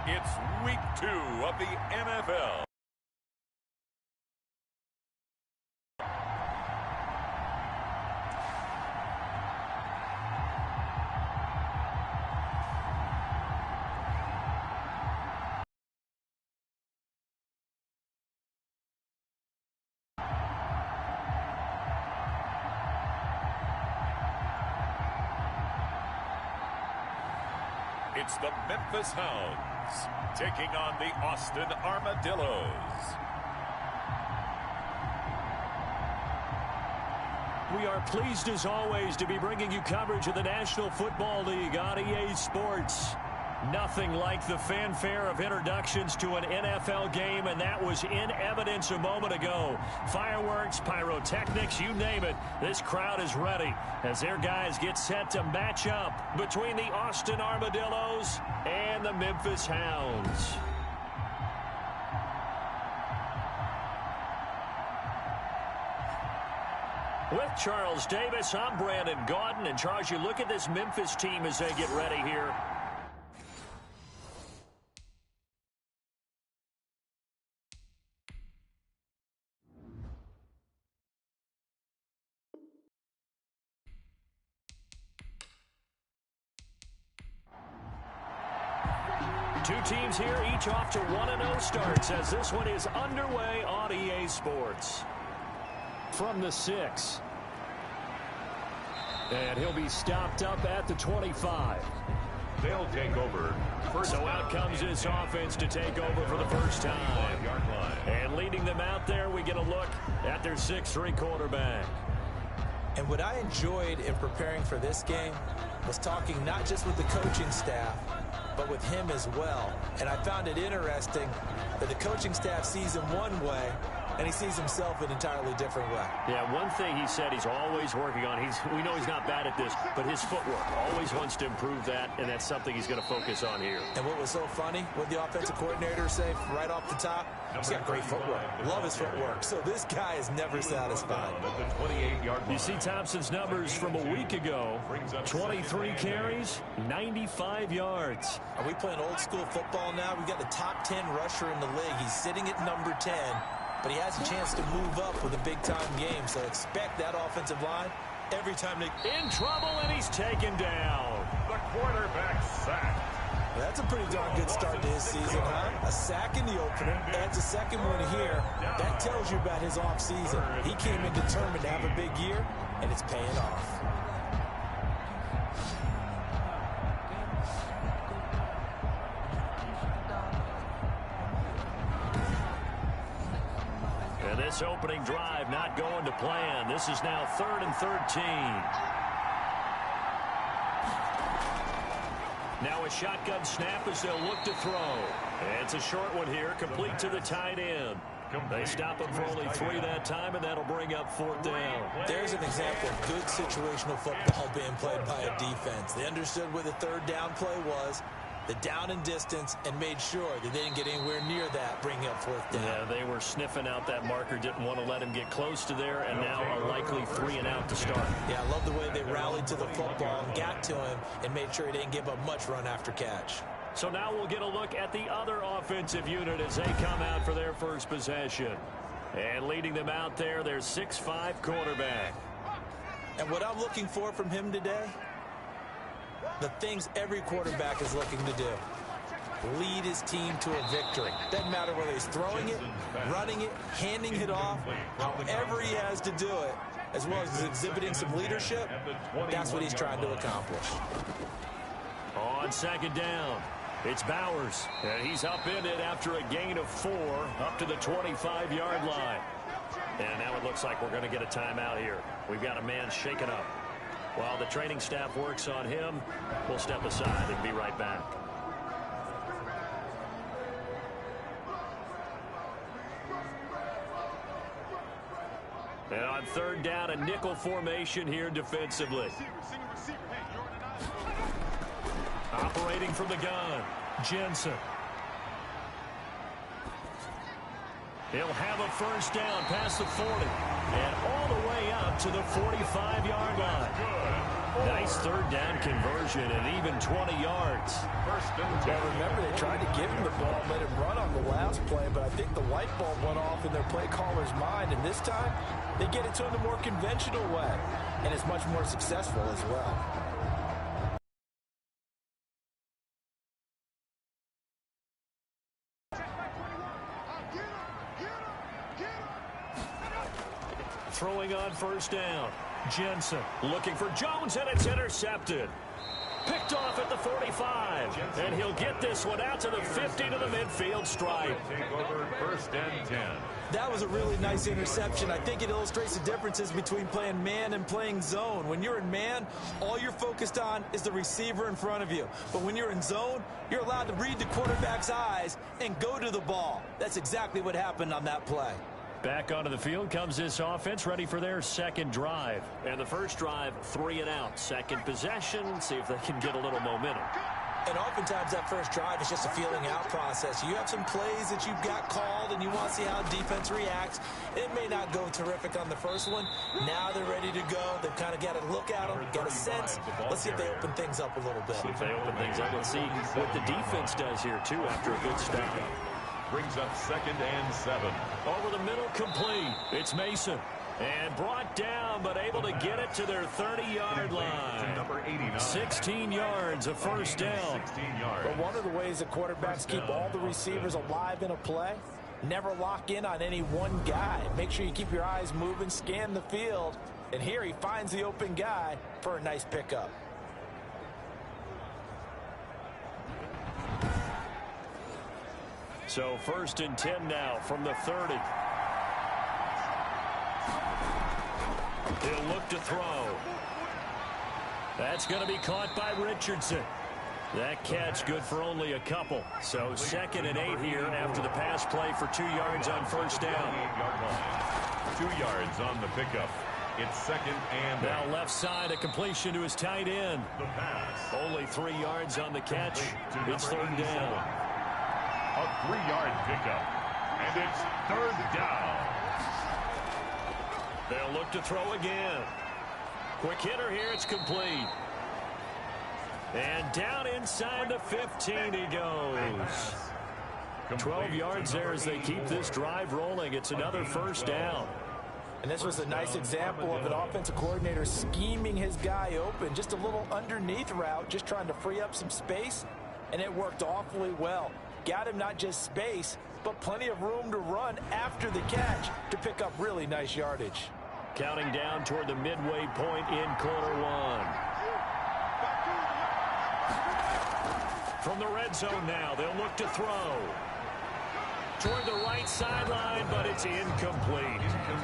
It's week 2 of the NFL. It's the Memphis Hounds taking on the Austin Armadillos. We are pleased as always to be bringing you coverage of the National Football League on EA Sports. Nothing like the fanfare of introductions to an NFL game, and that was in evidence a moment ago. Fireworks, pyrotechnics, you name it. This crowd is ready as their guys get set to match up between the Austin Armadillos and the Memphis Hounds. With Charles Davis, I'm Brandon Gaudin. And Charles, you look at this Memphis team as they get ready here. Two teams here, each off to 1-0 starts as this one is underway on EA Sports. From the 6. And he'll be stopped up at the 25. They'll take over. So out comes this offense to take over for the first time. And leading them out there, we get a look at their 6'3" quarterback. And what I enjoyed in preparing for this game was talking not just with the coaching staff, but with him as well. And I found it interesting that the coaching staff sees him one way, and he sees himself an entirely different way. Yeah, one thing he said he's always working on, we know he's not bad at this, but his footwork, always wants to improve that, and that's something he's going to focus on here. And what was so funny, what the offensive coordinator say right off the top, he's got great footwork. Love his footwork. So this guy is never satisfied. You see Thompson's numbers from a week ago, 23 carries, 95 yards. Are we playing old school football now? We've got the top 10 rusher in the league. He's sitting at number 10. But he has a chance to move up with a big-time game, so expect that offensive line every time they... In trouble, and he's taken down. The quarterback sacked. That's a pretty darn good start to his season, huh? A sack in the opener, adds a second one here. That tells you about his offseason. He came in determined to have a big year, and it's paying off. And this opening drive not going to plan. This is now 3rd and 13. Now a shotgun snap as they'll look to throw. And it's a short one here, complete to the tight end. They stop him for only 3 that time, and that'll bring up 4th down. There's an example of good situational football being played by a defense. They understood where the 3rd down play was, the down and distance, and made sure that they didn't get anywhere near that, bringing up 4th down. Yeah, they were sniffing out that marker, didn't want to let him get close to there, and now a likely 3 and out to start. Yeah, I love the way they rallied to the football and got to him and made sure he didn't give up much run after catch. So now we'll get a look at the other offensive unit as they come out for their first possession. And leading them out there, their 6'5" quarterback. And what I'm looking for from him today, the things every quarterback is looking to do. Lead his team to a victory. Doesn't matter whether he's throwing it, running it, handing it off, however he has to do it, as well as exhibiting some leadership, that's what he's trying to accomplish. On 2nd down, it's Bowers, and he's upended after a gain of 4 up to the 25-yard line. And now it looks like we're going to get a timeout here. We've got a man shaken up. While the training staff works on him, we'll step aside and be right back. And on 3rd down, a nickel formation here defensively. Operating from the gun, Jensen. He'll have a 1st down past the 40 and all the way up to the 45-yard line. Nice third down conversion and even 20 yards. Well, remember, they tried to give him the ball, let him run on the last play, but I think the light bulb went off in their play caller's mind, and this time they get it to him the more conventional way, and it's much more successful as well. Throwing on first down. Jensen looking for Jones, and it's intercepted. Picked off at the 45, and he'll get this one out to the 50 to the midfield stripe. Take over first and 10. That was a really nice interception. I think it illustrates the differences between playing man and playing zone. When you're in man, all you're focused on is the receiver in front of you. But when you're in zone, you're allowed to read the quarterback's eyes and go to the ball. That's exactly what happened on that play. Back onto the field comes this offense, ready for their second drive. And the first drive, 3 and out. Second possession, see if they can get a little momentum. And oftentimes that first drive is just a feeling out process. You have some plays that you've got called and you want to see how defense reacts. It may not go terrific on the first one. Now they're ready to go. They've kind of got to look at them, got a sense. Let's see if they open things up a little bit. See if they open things up. Let's see what the defense does here, too, after a good start. Brings up second and 7. Over the middle, complete. It's Mason. And brought down, but able to get it to their 30-yard line. Number 89. 16 yards, a first down. 16 yards. But one of the ways that quarterbacks keep all the receivers alive in a play, never lock in on any one guy. Make sure you keep your eyes moving, scan the field. And here he finds the open guy for a nice pickup. So first and 10 now from the 30. He'll look to throw. That's going to be caught by Richardson. That catch good for only a couple. So second and 8 here after the pass play for 2 yards on first down. 2 yards on the pickup. It's second and now left side, a completion to his tight end. the pass. Only 3 yards on the catch. It's third down. A 3-yard pickup. And it's third down. They'll look to throw again. Quick hitter here. It's complete. And down inside the 15 he goes. 12 yards there as they keep this drive rolling. It's another first down. And this was a nice example of an offensive coordinator scheming his guy open. Just a little underneath route, just trying to free up some space. And it worked awfully well. Got him not just space, but plenty of room to run after the catch to pick up really nice yardage. Counting down toward the midway point in quarter one. From the red zone now, they'll look to throw. Toward the right sideline, but it's incomplete.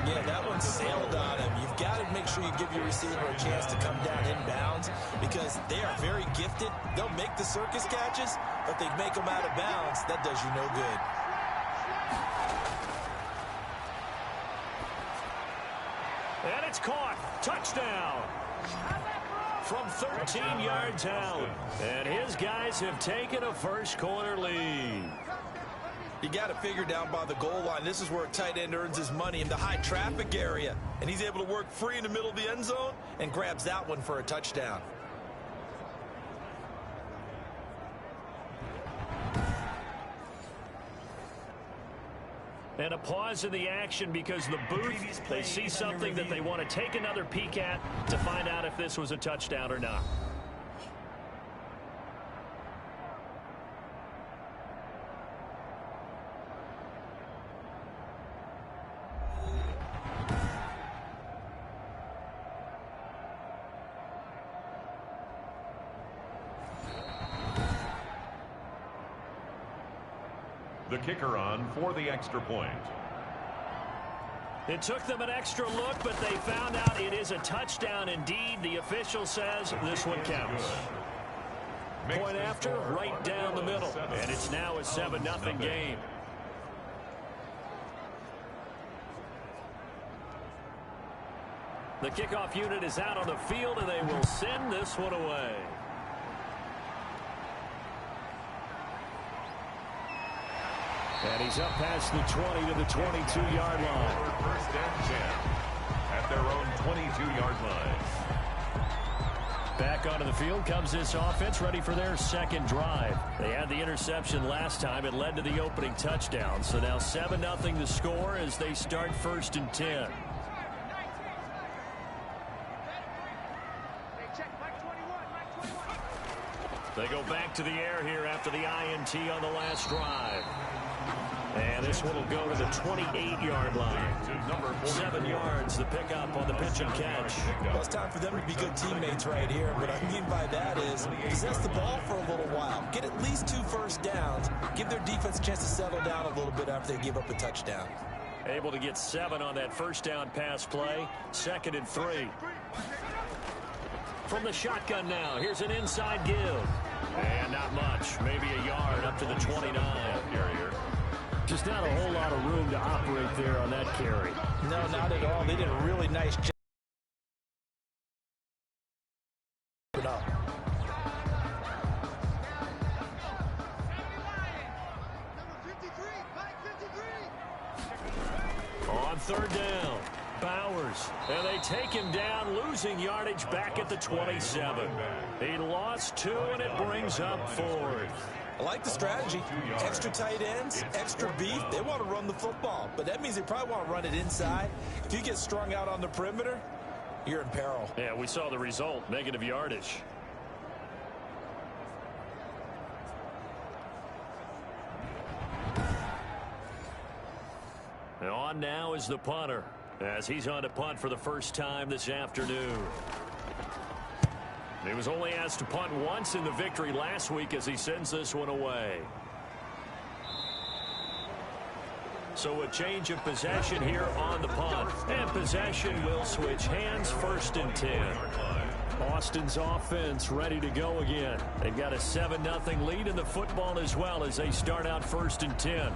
Yeah, that one sailed on him. You've got to make sure you give your receiver a chance to come down inbounds because they are very gifted. They'll make the circus catches, but they make them out of bounds. That does you no good. And it's caught. Touchdown. From 13 yards out. And his guys have taken a first quarter lead. You got to figure down by the goal line. This is where a tight end earns his money in the high traffic area. And he's able to work free in the middle of the end zone and grabs that one for a touchdown. And a pause in the action because the booth, they see something that they want to take another peek at to find out if this was a touchdown or not. The kicker on for the extra point. It took them an extra look, but they found out it is a touchdown indeed. The official says this one counts. Point after, right down the middle. And it's now a 7-0 game. The kickoff unit is out on the field, and they will send this one away. And he's up past the 20 to the 22-yard line. First and 10 at their own 22-yard line. Back onto the field comes this offense, ready for their second drive. They had the interception last time. It led to the opening touchdown. So now 7-0 the score as they start 1st and 10. They go back to the air here after the INT on the last drive. And this one will go to the 28-yard line. 7 yards, the pickup on the pitch and catch. Well, it's time for them to be good teammates right here. What I mean by that is possess the ball for a little while. Get at least 2 first downs. Give their defense a chance to settle down a little bit after they give up a touchdown. Able to get 7 on that first down pass play. 2nd and 3. From the shotgun now, here's an inside give. And not much, maybe a yard up to the 29. Just not a whole lot of room to operate there on that carry. No, not at all. They did a really nice job. On 3rd down, Bowers. And they take him down, losing yardage back at the 27. He lost 2, and it brings up 4th. I like the strategy. Extra tight ends, extra beef. They want to run the football, but that means they probably want to run it inside. If you get strung out on the perimeter, you're in peril. Yeah, we saw the result, negative yardage. And on now is the punter, as he's on to punt for the first time this afternoon. He was only asked to punt once in the victory last week as he sends this one away. So a change of possession here on the punt. And possession will switch hands, 1st and 10. Austin's offense ready to go again. They've got a 7-0 lead in the football as well as they start out 1st and 10.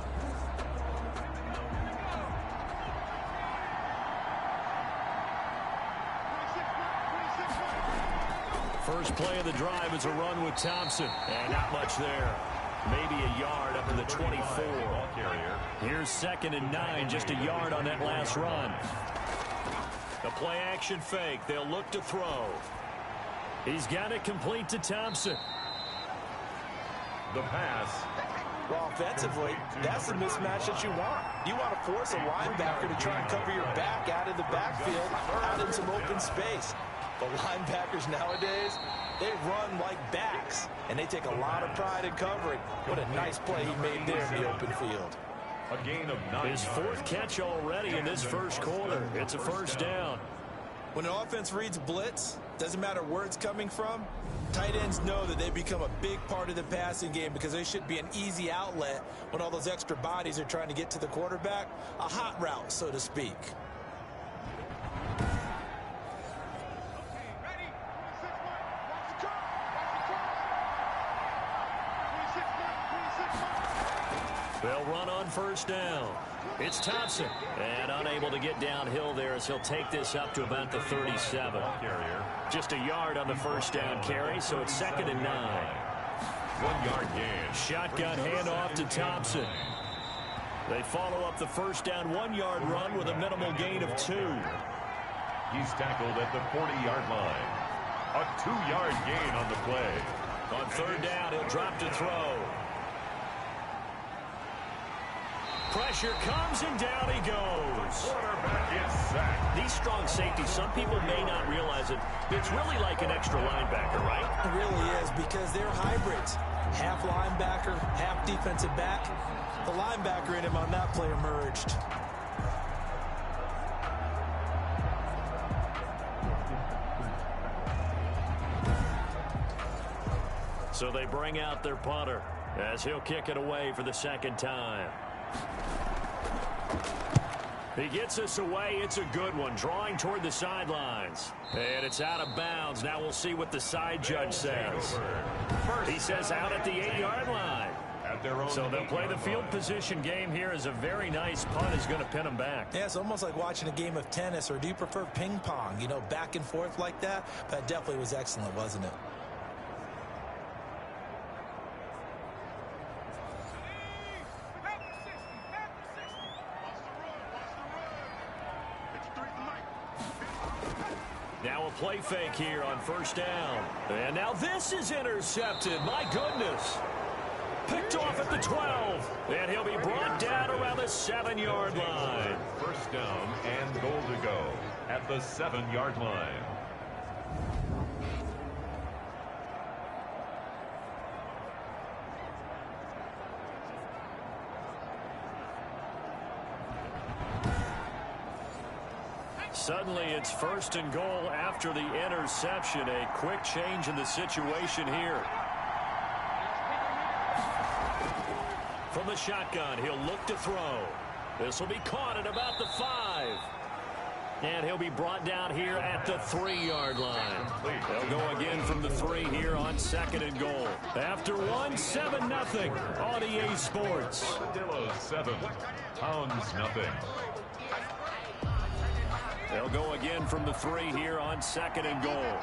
First play of the drive is a run with Thompson. And not much there. Maybe a yard up to the 24. Here's 2nd and 9, just a yard on that last run. The play action fake. They'll look to throw. He's got it complete to Thompson. The pass. Well, offensively, that's the mismatch that you want. You want to force a linebacker to try and cover your back out of the backfield, out in some open space. The linebackers nowadays, they run like backs, and they take a lot of pride in covering. What a nice play he made there in the open field. A gain of 9. His 4th catch already in this first quarter. It's a first down. When an offense reads blitz, doesn't matter where it's coming from, tight ends know that they become a big part of the passing game because they should be an easy outlet when all those extra bodies are trying to get to the quarterback. A hot route, so to speak. They'll run on first down. It's Thompson. And unable to get downhill there as he'll take this up to about the 37. Just a yard on the first down carry, so it's 2nd and 9. 1-yard gain. Shotgun handoff to Thompson. They follow up the first down 1-yard run with a minimal gain of 2. He's tackled at the 40-yard line. A 2-yard gain on the play. On 3rd down, he'll drop to throw. Pressure comes, and down he goes. Quarterback is sacked. These strong safeties, some people may not realize it. It's really like an extra linebacker, right? It really is, because they're hybrids. Half linebacker, half defensive back. The linebacker in him on that play emerged. So they bring out their punter as he'll kick it away for the 2nd time. He gets us away. It's a good one, drawing toward the sidelines. And it's out of bounds. Now we'll see what the side judge says. He says out at the 8-yard line. So they'll play the field position game here as a very nice punt is going to pin them back. Yeah, it's almost like watching a game of tennis, or do you prefer ping pong? You know, back and forth like that? But it definitely was excellent, wasn't it? Now a play fake here on first down. And now this is intercepted. My goodness. Picked off at the 12. And he'll be brought down around the 7-yard line. First down and goal to go at the 7-yard line. Suddenly it's first and goal after the interception. A quick change in the situation here. From the shotgun, he'll look to throw. This will be caught at about the 5. And he'll be brought down here at the 3-yard line. They'll go again from the 3 here on second and goal. After 7-0 on EA Sports. Armadillos 7, Hounds nothing. They'll go again from the 3 here on second and goal.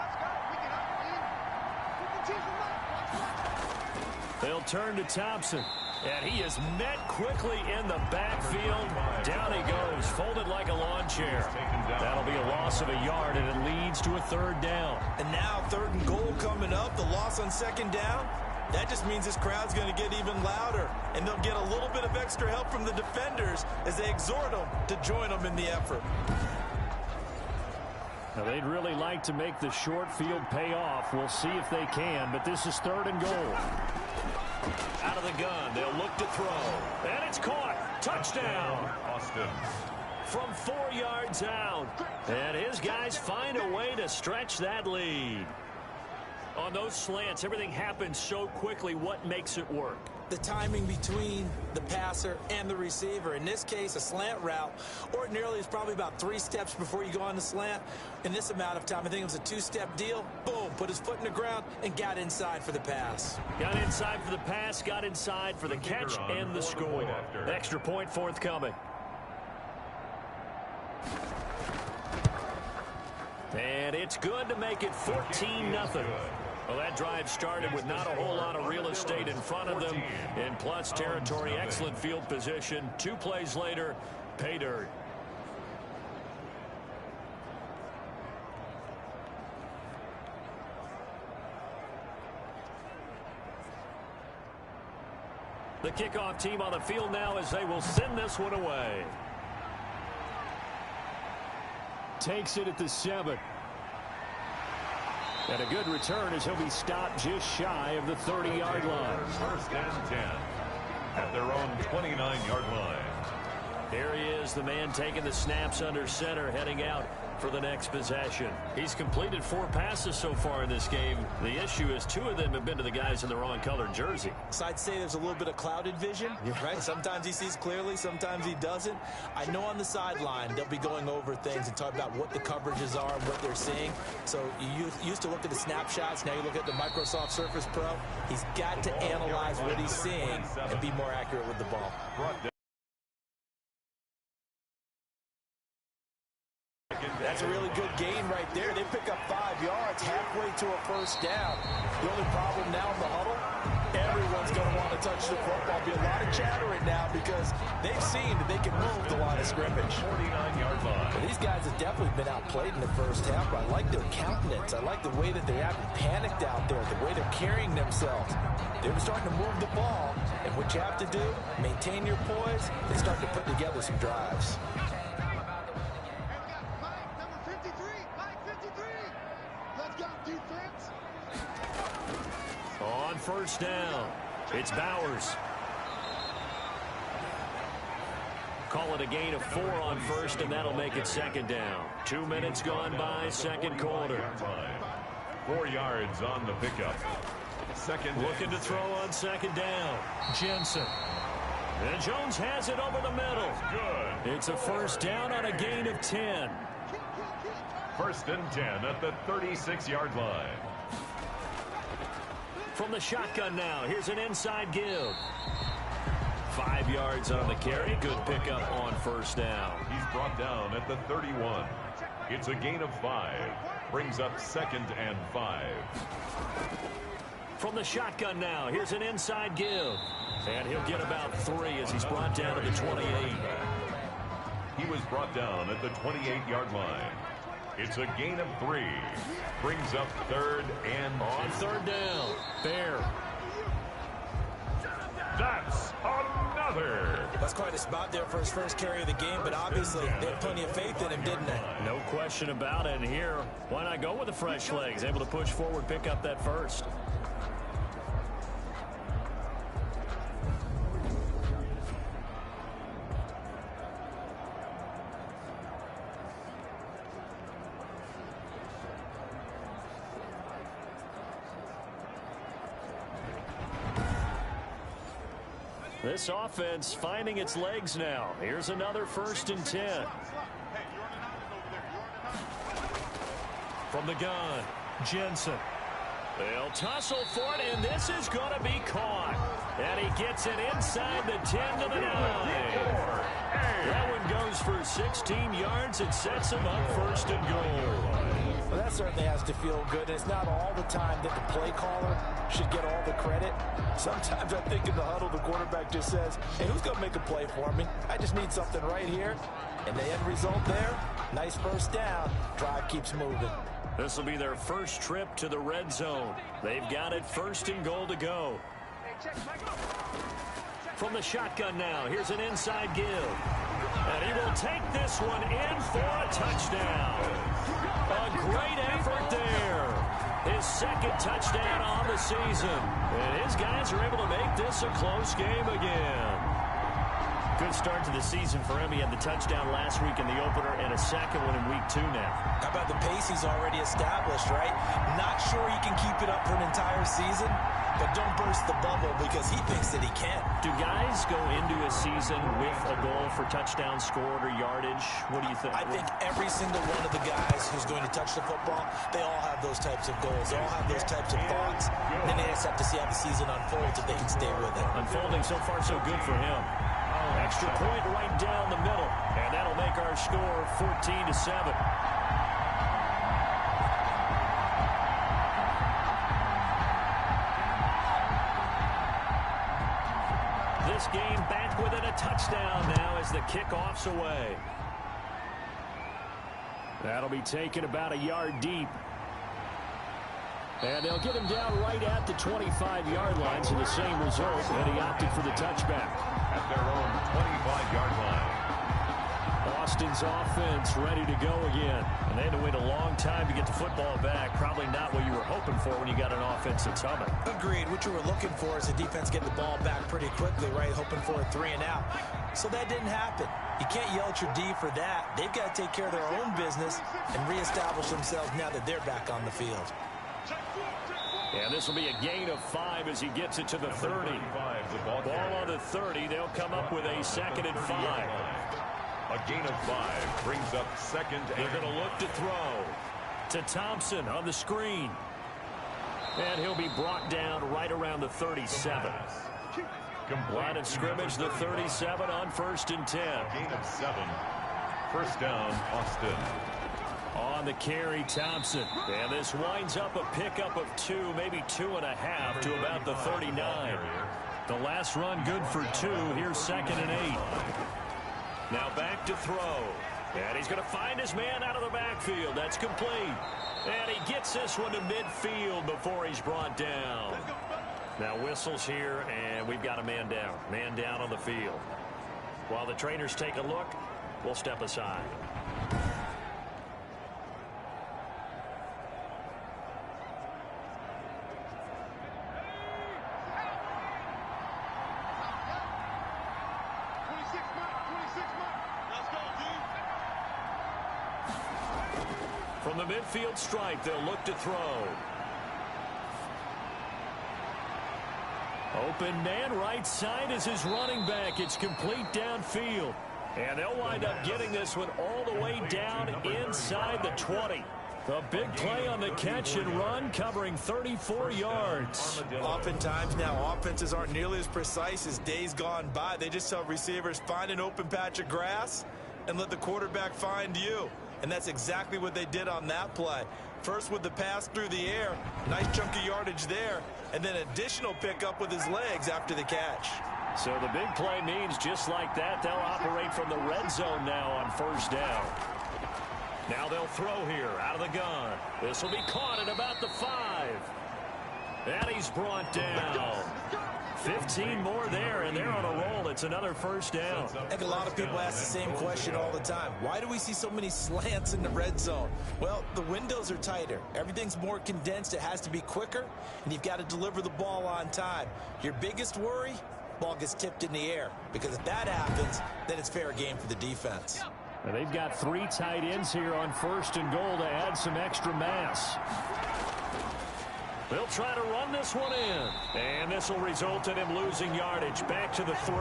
They'll turn to Thompson. And he is met quickly in the backfield. Down he goes, folded like a lawn chair. That'll be a loss of a yard, and it leads to a 3rd down. And now 3rd and goal coming up. The loss on 2nd down. That just means this crowd's going to get even louder. And they'll get a little bit of extra help from the defenders as they exhort them to join them in the effort. Now, they'd really like to make the short field pay off. We'll see if they can, but this is 3rd and goal. Out of the gun, they'll look to throw. And it's caught. Touchdown. Austin. From 4 yards out. And his guys find a way to stretch that lead. On those slants, everything happens so quickly. What makes it work? The timing between the passer and the receiver. In this case, a slant route ordinarily is probably about 3 steps before you go on the slant. In this amount of time, I think it was a 2-step deal. Boom, put his foot in the ground and got inside for the pass. Got inside for the pass, got inside for the catch and the score. Extra point forthcoming. And it's good to make it 14-0. Well, that drive started with not a whole lot of real estate in front of them. In plus territory, excellent field position. 2 plays later, pay dirt. The kickoff team on the field now as they will send this one away. Takes it at the 7. And a good return as he'll be stopped just shy of the 30-yard line. First and 10 at their own 29-yard line. Here he is, the man taking the snaps under center, heading out for the next possession. He's completed 4 passes so far in this game. The issue is 2 of them have been to the guys in the wrong colored jersey. So I'd say there's a little bit of clouded vision, right? Sometimes he sees clearly, sometimes he doesn't. I know on the sideline they'll be going over things and talk about what the coverages are and what they're seeing. So you used to look at the snapshots, now you look at the Microsoft Surface Pro. He's got to analyze what he's seeing and be more accurate with the ball. That's a really good gain right there. They pick up 5 yards halfway to a first down. The only problem now in the huddle, everyone's going to want to touch the football. Be a lot of chatter right now because they've seen that they can move the line of scrimmage. 49-yard line. But these guys have definitely been outplayed in the first half, but I like their countenance. I like the way that they haven't panicked out there, the way they're carrying themselves. They're starting to move the ball, and what you have to do, maintain your poise and start to put together some drives. On first down, it's Bowers. Call it a gain of 4 on first, and that'll make it 2nd down. 2 minutes gone by, 2nd quarter. 4 yards on the pickup. Looking to throw on 2nd down. Jensen. And Jones has it over the middle. Good. It's a first down on a gain of 10. First and 10 at the 36-yard line. From the shotgun now, here's an inside give. 5 yards on the carry. Good pickup on first down. He's brought down at the 31. It's a gain of 5. Brings up 2nd and 5. From the shotgun now, here's an inside give. And he'll get about 3 as he's brought down to the 28. He was brought down at the 28-yard line. It's a gain of 3. Brings up 3rd and on 3rd down. Bear. That's another. That's quite a spot there for his first carry of the game, but obviously they had plenty of faith in him, didn't they? No question about it. And here, why not go with the fresh legs? Able to push forward, pick up that first. This offense finding its legs now. Here's another 1st and 10. From the gun, Jensen. They'll tussle for it, and this is going to be caught. And he gets it inside the 10 to the 9. That one goes for 16 yards and sets him up 1st and goal. Well, that certainly has to feel good. And it's not all the time that the play caller should get all the credit. Sometimes I think in the huddle, the quarterback just says, hey, who's going to make a play for me? I just need something right here. And the end result there, nice 1st down. Drive keeps moving. This will be their first trip to the red zone. They've got it 1st and goal to go. From the shotgun now, here's an inside give. And he will take this one in for a touchdown. A great effort there. His 2nd touchdown on the season. And his guys are able to make this a close game again. Good start to the season for him. He had the touchdown last week in the opener and a 2nd one in week 2 now. How about the pace he's already established, right? Not sure he can keep it up for an entire season, but don't burst the bubble because he thinks that he can. Do guys go into a season with a goal for touchdown scored or yardage? What do you think? I think every single one of the guys who's going to touch the football, they all have those types of goals. They all have those types of thoughts. And then they just have to see how the season unfolds if they can stay with it. Unfolding so far so good for him. Extra point right down the middle. And that'll make our score 14-7. This game back within a touchdown now as the kickoff's away. That'll be taken about a yard deep. And they'll get him down right at the 25-yard line, so the same result, and he opted for the touchback. At their own 25-yard line. Austin's offense ready to go again. And they had to wait a long time to get the football back. Probably not what you were hoping for when you got an offense that's humming. Agreed. What you were looking for is the defense getting the ball back pretty quickly, right? Hoping for a 3 and out. So that didn't happen. You can't yell at your D for that. They've got to take care of their own business and reestablish themselves now that they're back on the field. And this will be a gain of 5 as he gets it to the 30. Ball on the 30. They'll come up with a 2nd and 5. A gain of 5 brings up 2nd. They're going to look to throw to Thompson on the screen. And he'll be brought down right around the 37. Line of scrimmage, the 37 on 1st and 10. Gain of 7. 1st down, Austin. On the carry, Thompson. And this winds up a pickup of 2, maybe 2.5 to about the 39. The last run good for 2. Here's 2nd and 8. Now back to throw. And he's going to find his man out of the backfield. That's complete. And he gets this one to midfield before he's brought down. Now whistles here, and we've got a man down. Man down on the field. While the trainers take a look, we'll step aside. From the midfield stripe, they'll look to throw. Open man right side is his running back. It's complete downfield. And they'll wind up getting this one all the way down inside the 20. The big play on the catch and run, covering 34 yards. Oftentimes now, offenses aren't nearly as precise as days gone by. They just tell receivers, find an open patch of grass and let the quarterback find you. And that's exactly what they did on that play. First with the pass through the air, nice chunk of yardage there, and then additional pickup with his legs after the catch. So the big play means just like that, they'll operate from the red zone now on 1st down. Now they'll throw here out of the gun. This will be caught at about the 5. And he's brought down. 15 more there, and they're on a roll. It's another first down. I think a lot of people ask the same question all the time. Why do we see so many slants in the red zone? Well, the windows are tighter. Everything's more condensed. It has to be quicker, and you've got to deliver the ball on time. Your biggest worry, ball gets tipped in the air, because if that happens, then it's fair game for the defense. And they've got 3 tight ends here on 1st and goal to add some extra mass. They'll try to run this one in. And this will result in him losing yardage. Back to the 3.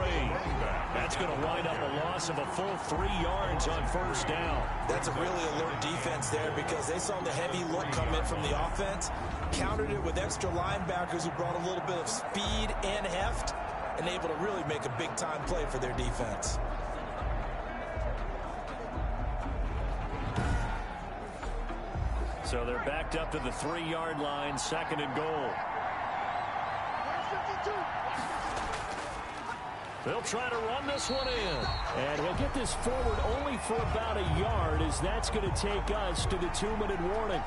That's going to wind up a loss of a full 3 yards on 1st down. That's a really alert defense there, because they saw the heavy look come in from the offense, countered it with extra linebackers who brought a little bit of speed and heft, and able to really make a big-time play for their defense. So they're backed up to the 3-yard line, 2nd and goal. They'll try to run this one in. And he'll get this forward only for about a yard, as that's going to take us to the 2-minute warning.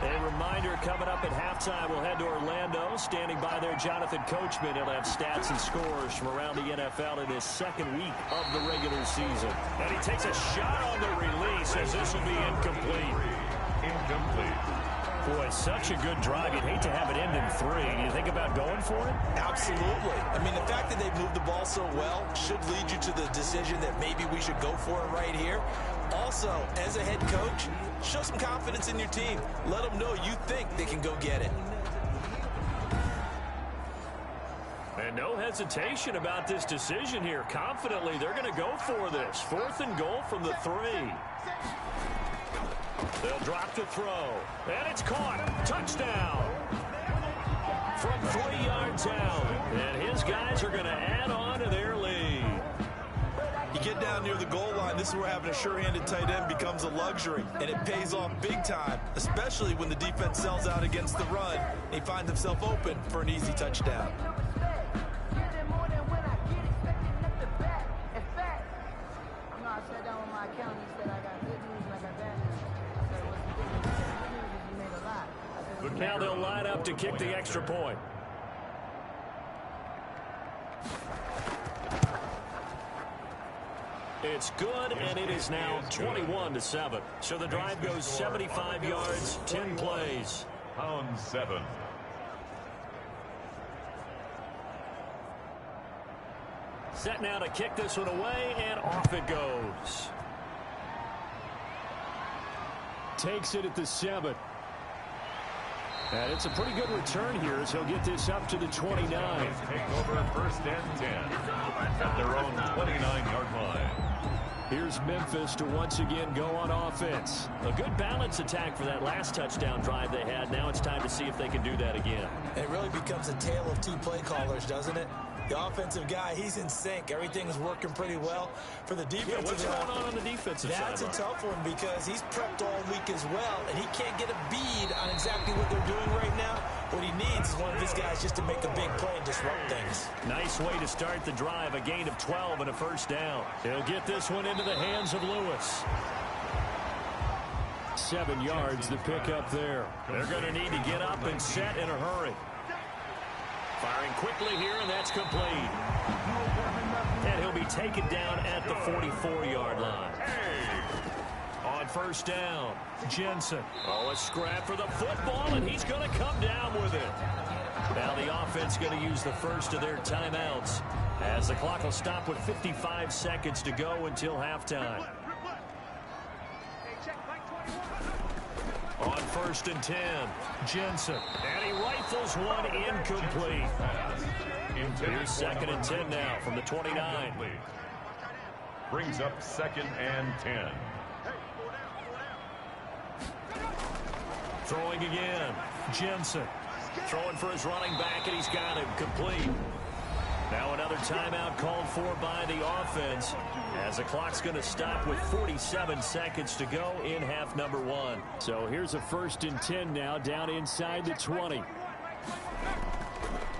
A reminder, coming up at halftime, we'll head to Orlando. Standing by there, Jonathan Coachman. He'll have stats and scores from around the NFL in his 2nd week of the regular season. And he takes a shot on the release, as this will be incomplete. Boy, such a good drive. You'd hate to have it end in 3. Do you think about going for it? Absolutely. I mean, the fact that they've moved the ball so well should lead you to the decision that maybe we should go for it right here. Also, as a head coach, show some confidence in your team. Let them know you think they can go get it. And no hesitation about this decision here. Confidently, they're going to go for this. 4th and goal from the 3. They'll drop to throw. And it's caught. Touchdown. From 3 yards out. And his guys are going to add on to their lead. You get down near the goal line, this is where having a sure-handed tight end becomes a luxury. And it pays off big time, especially when the defense sells out against the run. And he finds himself open for an easy touchdown. Now they'll line up to kick the extra point. It's good, and it is now 21-7. So the drive goes 75 yards, 10 plays. Pound 7. Set now to kick this one away, and off it goes. Takes it at the 7. And it's a pretty good return here, as he'll get this up to the 29. Take over 1st and 10 at their own 29-yard line. Here's Memphis to once again go on offense. A good balance attack for that last touchdown drive they had. Now it's time to see if they can do that again. It really becomes a tale of 2 play callers, doesn't it? The offensive guy, he's in sync. Everything's working pretty well. For the defensive what's going on the defensive side? That's a tough one, because he's prepped all week as well, and he can't get a bead on exactly what they're doing right now. What he needs is one of his guys just to make a big play and disrupt things. Nice way to start the drive. A gain of 12 and a 1st down. He'll get this one into the hands of Lewis. 7 yards, the pickup there. They're going to need to get up and set in a hurry. Firing quickly here, and that's complete. And he'll be taken down at the 44-yard line. On 1st down, Jensen. Oh, a scrap for the football, and he's going to come down with it. Now the offense going to use the first of their timeouts, as the clock will stop with 55 seconds to go until halftime. On 1st and 10, Jensen. And he rifles one incomplete. Here's 2nd and 10 now from the 29. Brings up 2nd and 10. Throwing again, Jensen. Throwing for his running back, and he's got him complete. Now another timeout called for by the offense, as the clock's going to stop with 47 seconds to go in half number 1. So here's a 1st and 10 now, down inside the 20.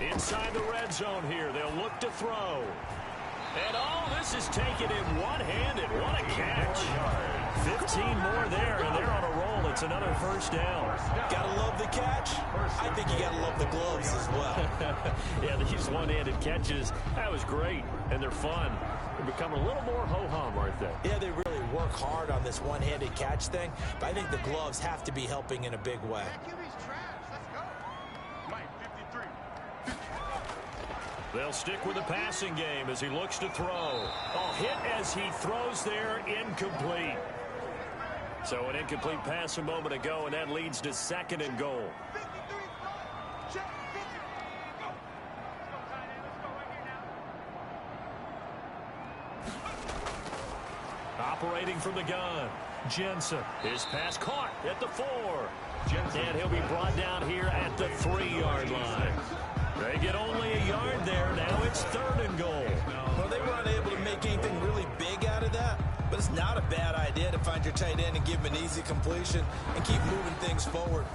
Inside the red zone here, they'll look to throw. And this is taken in one-handed. What a catch. 15 more there, and they're on a roll. It's another first down. Gotta love the catch. I think you gotta love the gloves as well. Yeah, these one-handed catches, that was great, and they're fun. They become a little more ho-hum, aren't they? Yeah, they really work hard on this one-handed catch thing, but I think the gloves have to be helping in a big way. They'll stick with the passing game as he looks to throw. Hit as he throws there, incomplete. So an incomplete pass a moment ago, and that leads to 2nd and goal. Operating from the gun, Jensen. His pass caught at the 4. And he'll be brought down here at the 3-yard line. They get only a yard there. Now it's 3rd and goal. Well, they were unable to make anything really big out of that, but it's not a bad idea to find your tight end and give him an easy completion and keep moving things forward.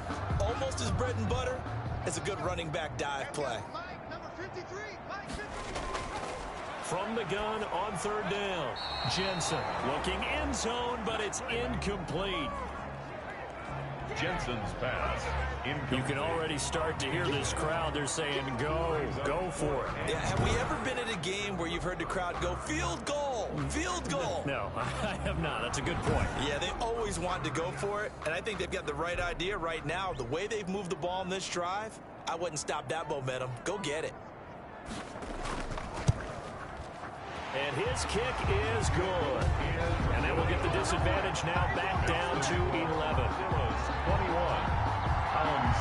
Almost as bread and butter as a good running back dive play. From the gun on 3rd down, Jensen looking end zone, but it's incomplete. Jensen's pass. You can already start to hear this crowd. They're saying, go for it. Yeah, have we ever been at a game where you've heard the crowd go, field goal, field goal? No, I have not. That's a good point. Yeah, they always want to go for it, and I think they've got the right idea right now. The way they've moved the ball in this drive, I wouldn't stop that momentum. Go get it. And his kick is good. And that will get the disadvantage now back down to 11. 21. Pounds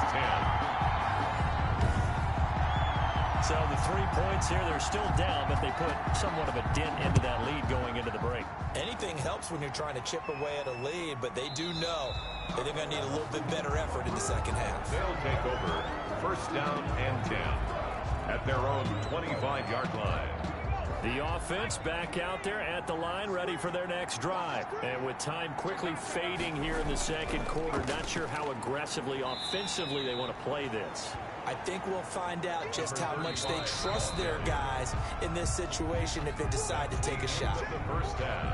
10. So the 3 points here, they're still down, but they put somewhat of a dent into that lead going into the break. Anything helps when you're trying to chip away at a lead, but they do know that they're going to need a little bit better effort in the second half. They'll take over 1st down and 10 at their own 25-yard line. The offense back out there at the line, ready for their next drive. And with time quickly fading here in the 2nd quarter, not sure how aggressively, offensively they want to play this. I think we'll find out just how much they trust their guys in this situation if they decide to take a shot.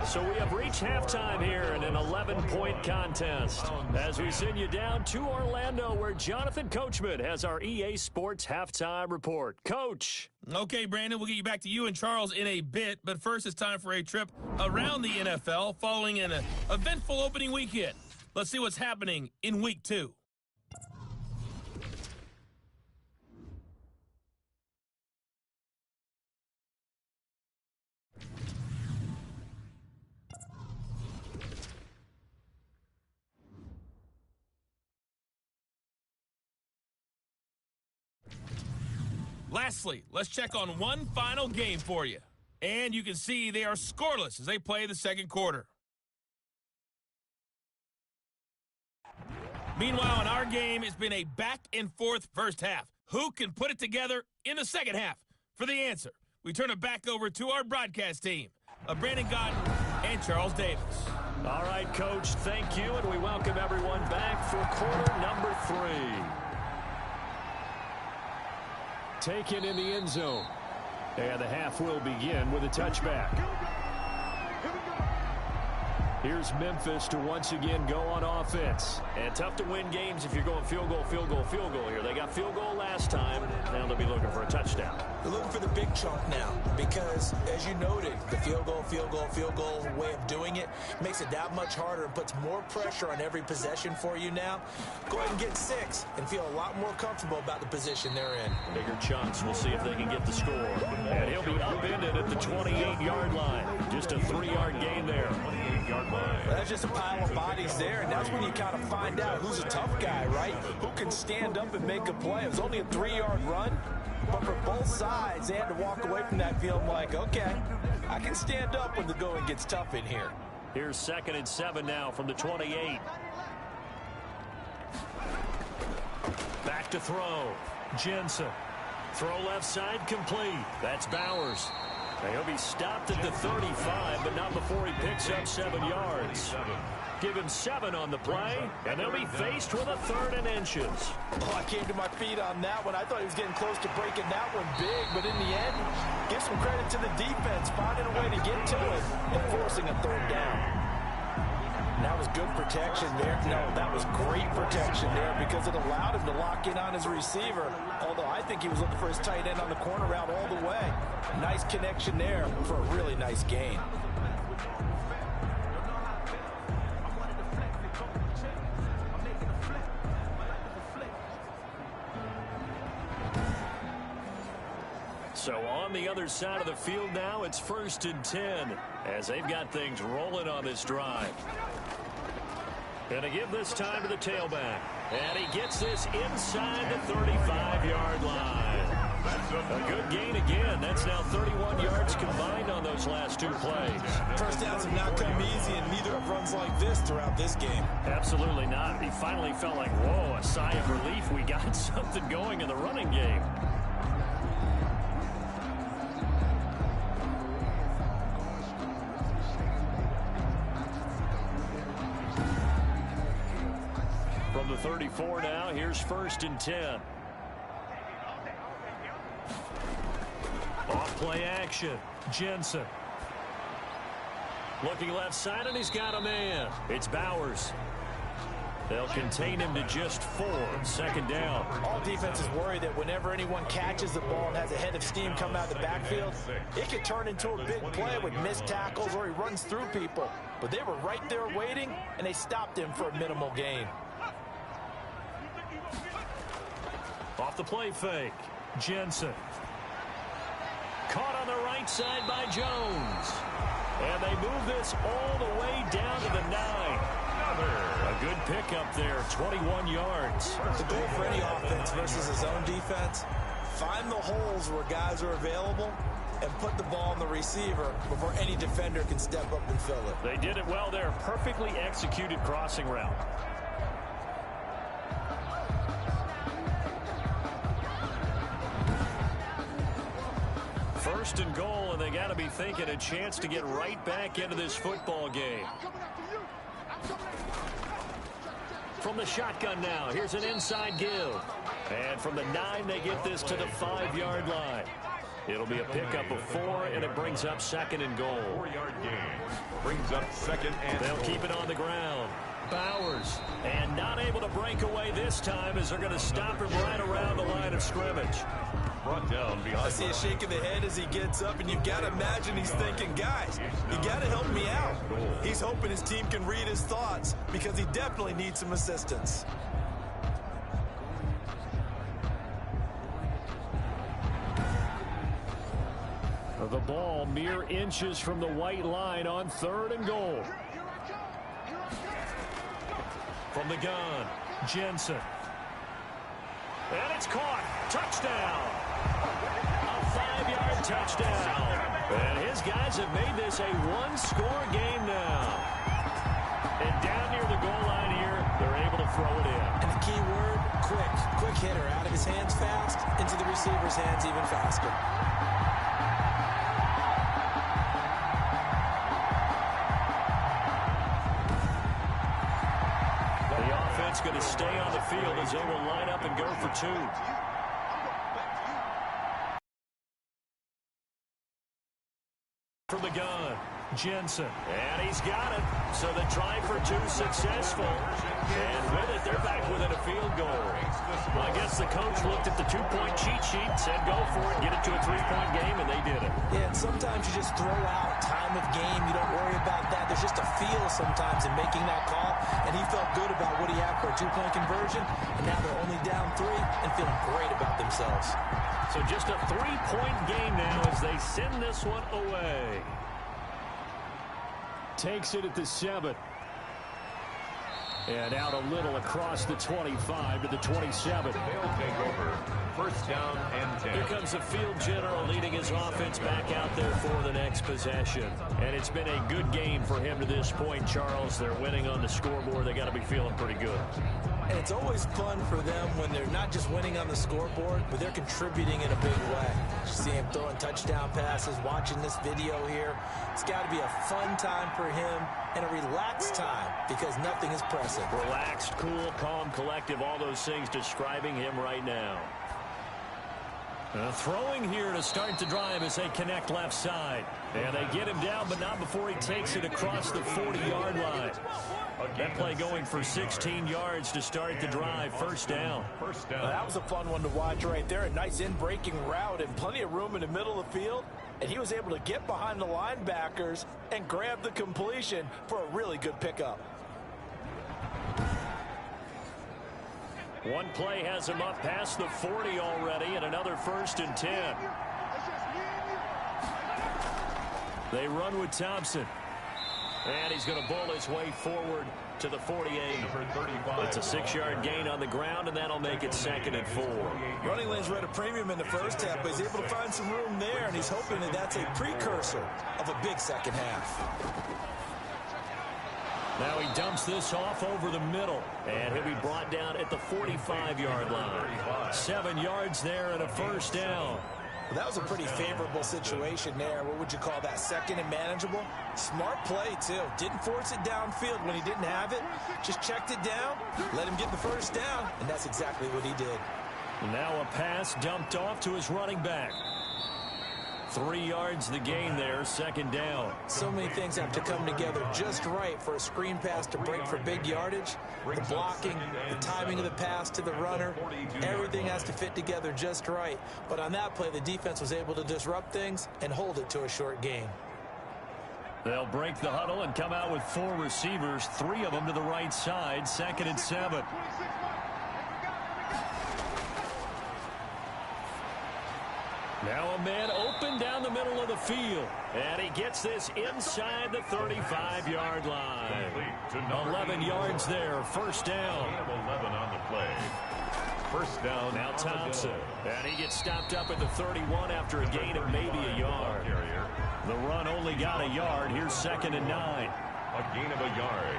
So we have reached halftime here in an 11-point contest as we send you down to Orlando where Jonathan Coachman has our EA Sports Halftime Report. Coach. Okay, Brandon, we'll get you back to you and Charles in a bit, but first it's time for a trip around the NFL following an eventful opening weekend. Let's see what's happening in Week 2. Lastly, let's check on one final game for you. And you can see they are scoreless as they play the 2nd quarter. Meanwhile, in our game, it's been a back-and-forth first half. Who can put it together in the second half? For the answer, we turn it back over to our broadcast team of Brandon Gotton and Charles Davis. All right, Coach, thank you, and we welcome everyone back for quarter number 3. Taken in the end zone. And the half will begin with a touchback. Here's Memphis to once again go on offense. And tough to win games if you're going field goal, field goal, field goal here. They got field goal last time. Now they'll be looking for a touchdown. They're looking for the big chunk now because, as you noted, the field goal way of doing it makes it that much harder and puts more pressure on every possession for you now. Go ahead and get 6 and feel a lot more comfortable about the position they're in. Bigger chunks. We'll see if they can get the score. And he'll be upended at the 28-yard line. Just a 3-yard gain there. 28-yard line. That's just a pile of bodies there, and that's when you kind of find out who's a tough guy, right? Who can stand up and make a play. It was only a 3-yard run, but for both sides, they had to walk away from that feeling like, okay, I can stand up when the going gets tough in here. Here's 2nd and 7 now from the 28. Back to throw. Jensen. Throw left side complete. That's Bowers. He'll be stopped at the 35, but not before he picks up 7 yards. Give him 7 on the play, and they'll be faced with a 3rd and inches. Oh, I came to my feet on that one. I thought he was getting close to breaking that one big, but in the end, give some credit to the defense, finding a way to get to it and forcing a 3rd down. And that was good protection there. No, that was great protection there because it allowed him to lock in on his receiver, although I think he was looking for his tight end on the corner route all the way. Nice connection there for a really nice gain. So on the other side of the field now, it's 1st and 10 as they've got things rolling on this drive. And to give this time to the tailback. And he gets this inside the 35-yard line. A good gain again. That's now 31 yards combined on those last 2 plays. First downs have not come easy, and neither have runs like this throughout this game. Absolutely not. He finally felt like, whoa, a sigh of relief. We got something going in the running game. From the 34 now, here's 1st and 10. Off play action. Jensen. Looking left side, and he's got a man. It's Bowers. They'll contain him to just 4. 2nd down. All defenses worry that whenever anyone catches the ball and has a head of steam come out of the backfield, it could turn into a big play with missed tackles or he runs through people. But they were right there waiting, and they stopped him for a minimal gain. Off the play fake. Jensen. Caught on the right side by Jones. And they move this all the way down to the 9. A good pickup there, 21 yards. The goal for any offense versus his own defense, find the holes where guys are available and put the ball on the receiver before any defender can step up and fill it. They did it well there. Perfectly executed crossing route. First and goal, and they got to be thinking a chance to get right back into this football game. From the shotgun now, here's an inside give. And from the 9, they get this to the 5-yard line. It'll be a pickup of 4, and it brings up 2nd and goal. 4-yard gain. Brings up 2nd and They'll goal. keep it on the ground. Bowers, and not able to break away this time as they're going to stop him right around the line of scrimmage. Brought down behind. I see a shake of the head as he gets up, and you've got to imagine he's thinking, guys, you got to help me out. He's hoping his team can read his thoughts because he definitely needs some assistance. The ball mere inches from the white line on 3rd and goal. From the gun, Jensen. And it's caught. Touchdown. A 5-yard touchdown. And his guys have made this a 1-score game now. And down near the goal line here, they're able to throw it in. And the key word, quick. Quick hitter. Out of his hands fast, into the receiver's hands even faster. Going to stay on the field as they will line up and go for 2. From the gun, Jensen. And he's got it. So the try for 2 successful. And with it, they're back within a field goal. Well, I guess the coach looked at the 2-point cheat sheet, said go for it, get it to a 3-point game, and they did it. Yeah, and sometimes you just throw out time of game. You don't worry about that. There's just a feel sometimes in making that call, and he felt good about what he had for a 2-point conversion, and now they're only down 3 and feeling great about themselves. So just a 3-point game now as they send this one away. Takes it at the 7. And out a little across the 25 to the 27. They'll take over. 1st down and 10. Here comes the field general leading his offense back out there for the next possession. And it's been a good game for him to this point, Charles. They're winning on the scoreboard. They got to be feeling pretty good. And it's always fun for them when they're not just winning on the scoreboard, but they're contributing in a big way. You see him him throwing touchdown passes, watching this video here. It's got to be a fun time for him and a relaxed time because nothing is pressing. Relaxed, cool, calm, collective, all those things describing him right now. Throwing here to start the drive as they connect left side. And they get him down, but not before he takes it across the 40-yard line. That play going for 16 yards to start the drive. First down. That was a fun one to watch right there. A nice in-breaking route and plenty of room in the middle of the field. And he was able to get behind the linebackers and grab the completion for a really good pickup. One play has him up past the 40 already, and another 1st and 10. They run with Thompson. And he's going to bowl his way forward to the 48. It's a 6-yard gain on the ground, and that'll make it 2nd and 4. Running lanes were at a premium in the first half, but he's able to find some room there, and he's hoping that that's a precursor of a big second half. Now he dumps this off over the middle, and he'll be brought down at the 45-yard line. 7 yards there and a first down. Well, that was a pretty favorable situation there. What would you call that? 2nd and manageable? Smart play, too. Didn't force it downfield when he didn't have it. Just checked it down, let him get the first down, and that's exactly what he did. Now a pass dumped off to his running back. 3 yards the gain there, 2nd down. So many things have to come together just right for a screen pass to break for big yardage. The blocking, the timing of the pass to the runner, everything has to fit together just right. But on that play, the defense was able to disrupt things and hold it to a short gain. They'll break the huddle and come out with 4 receivers, 3 of them to the right side, 2nd and 7. Now a man open down the middle of the field. And he gets this inside the 35-yard line. 11 yards there, first down. 11 on the play. First down. Now Thompson. And he gets stopped up at the 31 after a gain of maybe a yard. The run only got a yard. Here's 2nd and 9. A gain of a yard.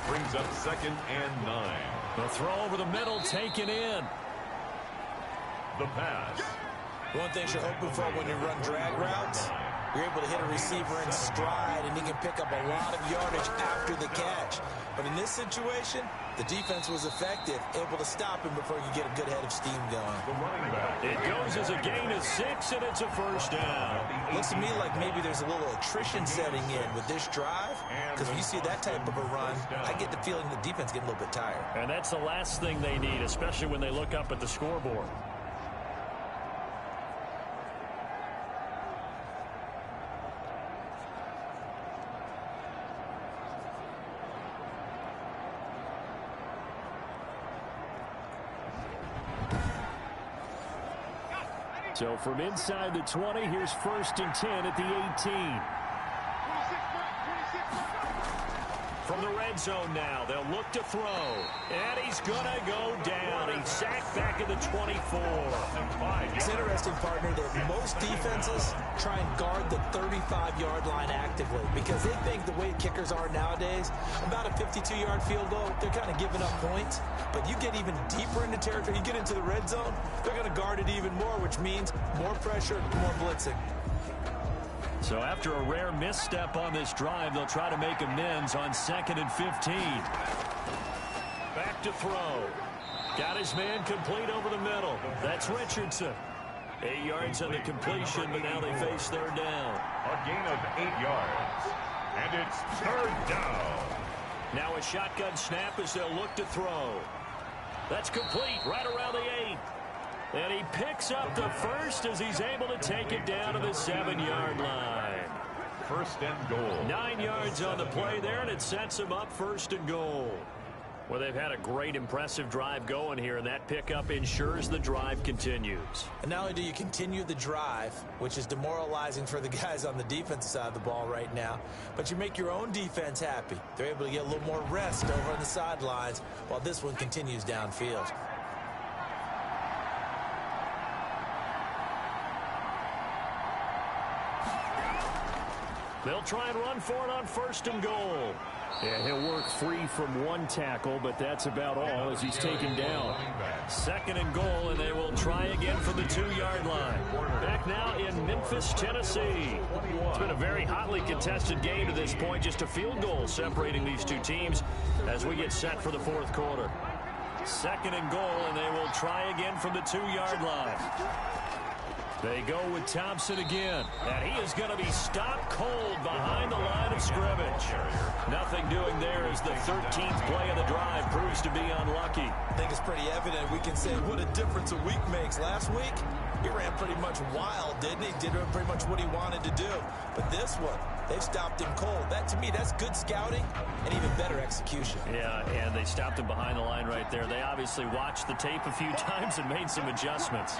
Brings up 2nd and 9. The throw over the middle taken in. The pass. One thing you're hoping for when you run drag routes, you're able to hit a receiver in stride, and he can pick up a lot of yardage after the catch. But in this situation, the defense was effective, able to stop him before you get a good head of steam going. It goes as a gain of 6, and it's a first down. Looks to me like maybe there's a little attrition setting in with this drive, because when you see that type of a run, I get the feeling the defense getting a little bit tired. And that's the last thing they need, especially when they look up at the scoreboard. So from inside the 20, here's 1st and 10 at the 18. From the red zone now, they'll look to throw. And he's going to go down. He's sacked back at the 24. It's interesting, partner, that most defenses try and guard the 35-yard line actively because they think the way kickers are nowadays, about a 52-yard field goal, they're kind of giving up points. But you get even deeper into territory, you get into the red zone, they're going to guard it even more, which means more pressure, more blitzing. So after a rare misstep on this drive, they'll try to make amends on 2nd and 15. Back to throw. Got his man complete over the middle. That's Richardson. 8 yards on the completion, but now they face 3rd down. A gain of 8 yards. And it's 3rd down. Now a shotgun snap as they'll look to throw. That's complete right around the 8. And he picks up the first as he's able to take it down to the 7-yard line. 1st and goal. 9 yards on the play there, and it sets him up 1st and goal. Well, they've had a great, impressive drive going here, and that pickup ensures the drive continues. And not only do you continue the drive, which is demoralizing for the guys on the defensive side of the ball right now, but you make your own defense happy. They're able to get a little more rest over on the sidelines while this one continues downfield. They'll try and run for it on 1st and goal. Yeah, he'll work free from one tackle, but that's about all as he's taken down. 2nd and goal, and they will try again from the 2-yard line. Back now in Memphis, Tennessee. It's been a very hotly contested game to this point. Just a field goal separating these two teams as we get set for the 4th quarter. 2nd and goal, and they will try again from the 2-yard line. They go with Thompson again, and he is going to be stopped cold behind the line of scrimmage. Nothing doing there as the 13th play of the drive proves to be unlucky. I think it's pretty evident. We can say what a difference a week makes. Last week, he ran pretty much wild, didn't he? Did pretty much what he wanted to do. But this one, they've stopped him cold. That, to me, that's good scouting and even better execution. Yeah, and they stopped him behind the line right there. They obviously watched the tape a few times and made some adjustments.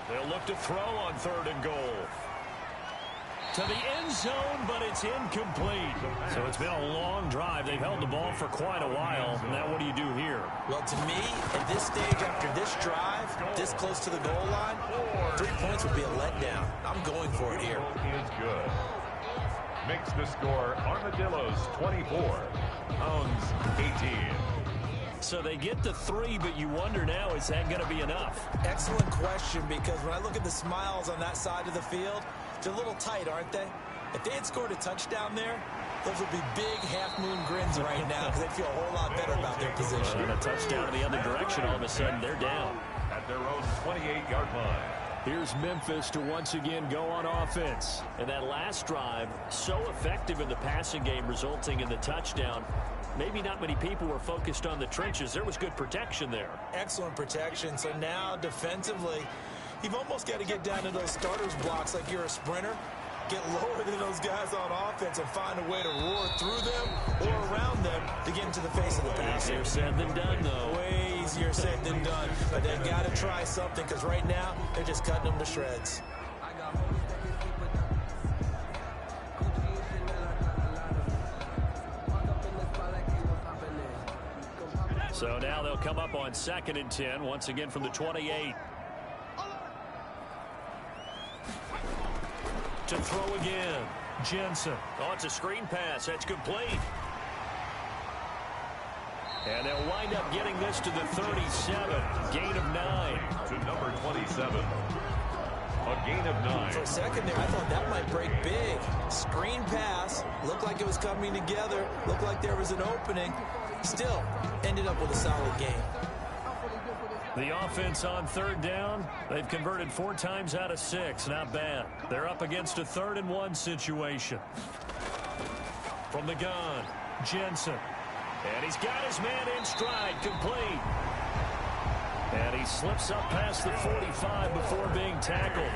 They'll look to throw on 3rd and goal. To the end zone, but it's incomplete. So it's been a long drive. They've held the ball for quite a while. Now what do you do here? Well, to me, at this stage after this drive, this close to the goal line, 3 points would be a letdown. I'm going for it here. Is good. Makes the score Armadillos 24, Hounds 18. So they get the 3, but you wonder now, is that going to be enough? Excellent question, because when I look at the smiles on that side of the field, they're a little tight, aren't they? If they had scored a touchdown there, those would be big half-moon grins right now because they'd feel a whole lot better about their position. And a touchdown in the other direction, all of a sudden, they're down. At their own 28-yard line. Here's Memphis to once again go on offense. And that last drive, so effective in the passing game, resulting in the touchdown. Maybe not many people were focused on the trenches. There was good protection there. Excellent protection. So now, defensively, you've almost got to get down to those starters blocks like you're a sprinter. Get lower than those guys on offense and find a way to roar through them or around them to get into the face of the passer. Easier said than done, though. Way easier said than done. But they've got to try something because right now, they're just cutting them to shreds. So now they'll come up on 2nd and 10, once again from the 28. To throw again, Jensen. Oh, it's a screen pass. That's complete. And they'll wind up getting this to the 37. Gain of 9. To number 27. A gain of 9. For a second there, I thought that might break big. Screen pass. Looked like it was coming together. Looked like there was an opening. Still, ended up with a solid game. The offense on 3rd down, they've converted 4 times out of 6. Not bad. They're up against a 3rd and 1 situation. From the gun, Jensen. And he's got his man in stride, complete. And he slips up past the 45 before being tackled.